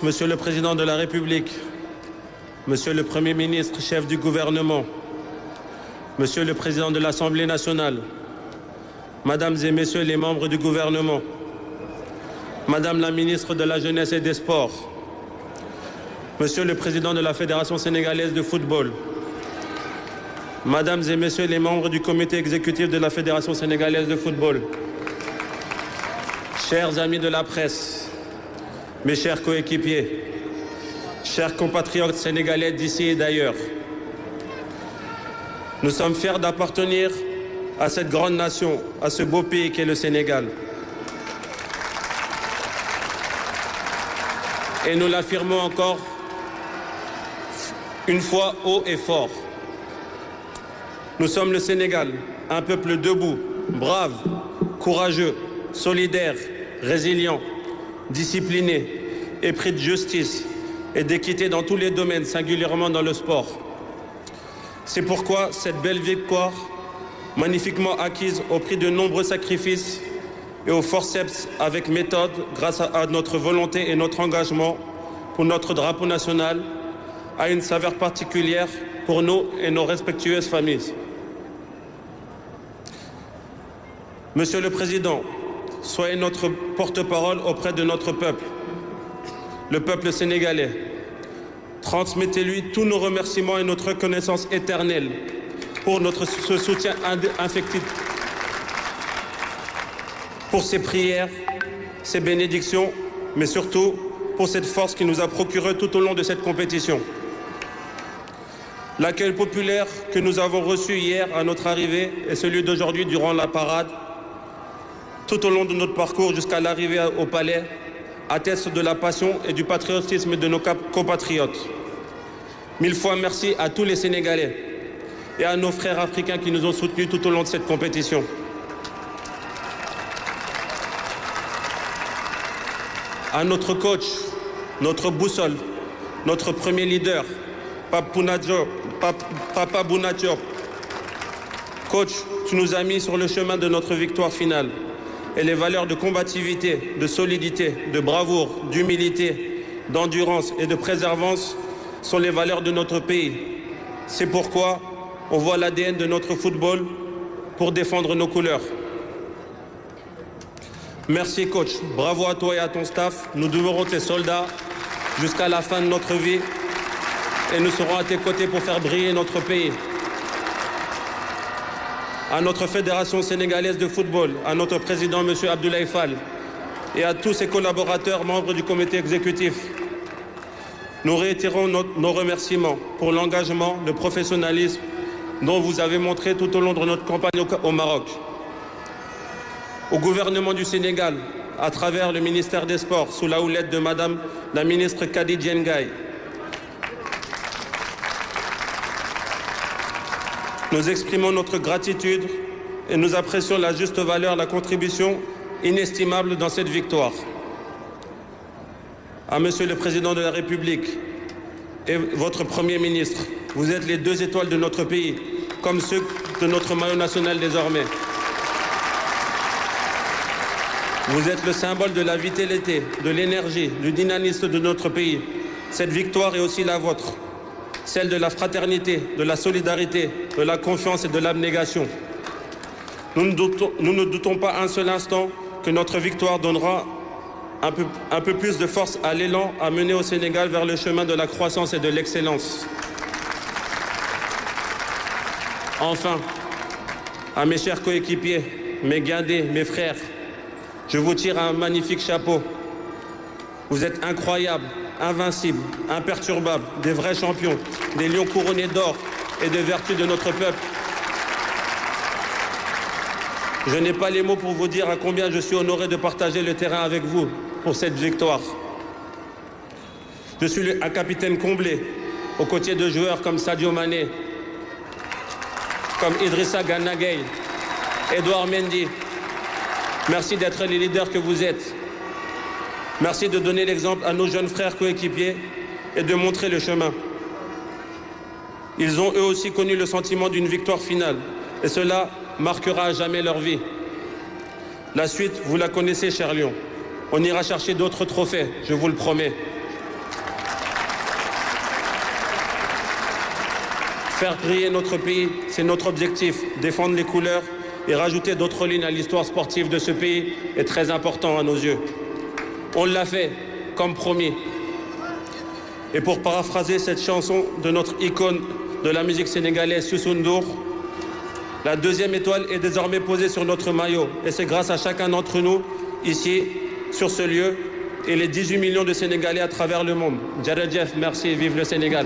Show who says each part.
Speaker 1: Monsieur le Président de la République, Monsieur le Premier ministre, chef du gouvernement, Monsieur le Président de l'Assemblée nationale, Mesdames et Messieurs les membres du gouvernement, Madame la ministre de la Jeunesse et des Sports, Monsieur le Président de la Fédération sénégalaise de football, Mesdames et Messieurs les membres du comité exécutif de la Fédération sénégalaise de football, chers amis de la presse, mes chers coéquipiers, chers compatriotes sénégalais d'ici et d'ailleurs, nous sommes fiers d'appartenir à cette grande nation, à ce beau pays qu'est le Sénégal. Et nous l'affirmons encore une fois haut et fort. Nous sommes le Sénégal, un peuple debout, brave, courageux, solidaire, résilient, discipliné, épris de justice et d'équité dans tous les domaines, singulièrement dans le sport. C'est pourquoi cette belle victoire, magnifiquement acquise au prix de nombreux sacrifices et au forceps avec méthode, grâce à notre volonté et notre engagement pour notre drapeau national, a une saveur particulière pour nous et nos respectueuses familles. Monsieur le Président, soyez notre porte-parole auprès de notre peuple, le peuple sénégalais. Transmettez-lui tous nos remerciements et notre reconnaissance éternelle pour ce soutien indéfectible, pour ses prières, ses bénédictions, mais surtout pour cette force qu'il nous a procurée tout au long de cette compétition. L'accueil populaire que nous avons reçu hier à notre arrivée et celui d'aujourd'hui durant la parade, tout au long de notre parcours jusqu'à l'arrivée au palais, atteste de la passion et du patriotisme de nos compatriotes. Mille fois merci à tous les Sénégalais et à nos frères africains qui nous ont soutenus tout au long de cette compétition. À notre coach, notre boussole, notre premier leader, Papa Bouna Diop. Coach, tu nous as mis sur le chemin de notre victoire finale. Et les valeurs de combativité, de solidité, de bravoure, d'humilité, d'endurance et de préservance sont les valeurs de notre pays. C'est pourquoi on voit l'ADN de notre football pour défendre nos couleurs. Merci coach, bravo à toi et à ton staff. Nous demeurons tes soldats jusqu'à la fin de notre vie et nous serons à tes côtés pour faire briller notre pays. À notre Fédération sénégalaise de football, à notre président M. Abdoulaye Fall et à tous ses collaborateurs membres du comité exécutif, nous réitérons nos remerciements pour l'engagement, le professionnalisme dont vous avez montré tout au long de notre campagne au Maroc. Au gouvernement du Sénégal, à travers le ministère des Sports, sous la houlette de Madame la ministre Kadi Diengay, nous exprimons notre gratitude et nous apprécions la juste valeur, la contribution inestimable dans cette victoire. À Monsieur le Président de la République et votre Premier ministre, vous êtes les deux étoiles de notre pays, comme ceux de notre maillot national désormais. Vous êtes le symbole de la vitalité, de l'énergie, du dynamisme de notre pays. Cette victoire est aussi la vôtre, celle de la fraternité, de la solidarité, de la confiance et de l'abnégation. Nous ne doutons pas un seul instant que notre victoire donnera un peu plus de force à l'élan à mener au Sénégal vers le chemin de la croissance et de l'excellence. Enfin, à mes chers coéquipiers, mes guindés, mes frères, je vous tire un magnifique chapeau. Vous êtes incroyables, invincibles, imperturbables, des vrais champions, des lions couronnés d'or et de vertus de notre peuple. Je n'ai pas les mots pour vous dire à combien je suis honoré de partager le terrain avec vous pour cette victoire. Je suis un capitaine comblé, aux côtés de joueurs comme Sadio Mané, comme Idrissa Gana Gueye, Edouard Mendy. Merci d'être les leaders que vous êtes. Merci de donner l'exemple à nos jeunes frères coéquipiers et de montrer le chemin. Ils ont eux aussi connu le sentiment d'une victoire finale et cela marquera à jamais leur vie. La suite, vous la connaissez, cher Lion. On ira chercher d'autres trophées, je vous le promets. Faire briller notre pays, c'est notre objectif. Défendre les couleurs et rajouter d'autres lignes à l'histoire sportive de ce pays est très important à nos yeux. On l'a fait, comme promis. Et pour paraphraser cette chanson de notre icône de la musique sénégalaise, Youssou N'Dour, la deuxième étoile est désormais posée sur notre maillot. Et c'est grâce à chacun d'entre nous, ici, sur ce lieu, et les 18 millions de Sénégalais à travers le monde. Djaradjef, merci, vive le Sénégal.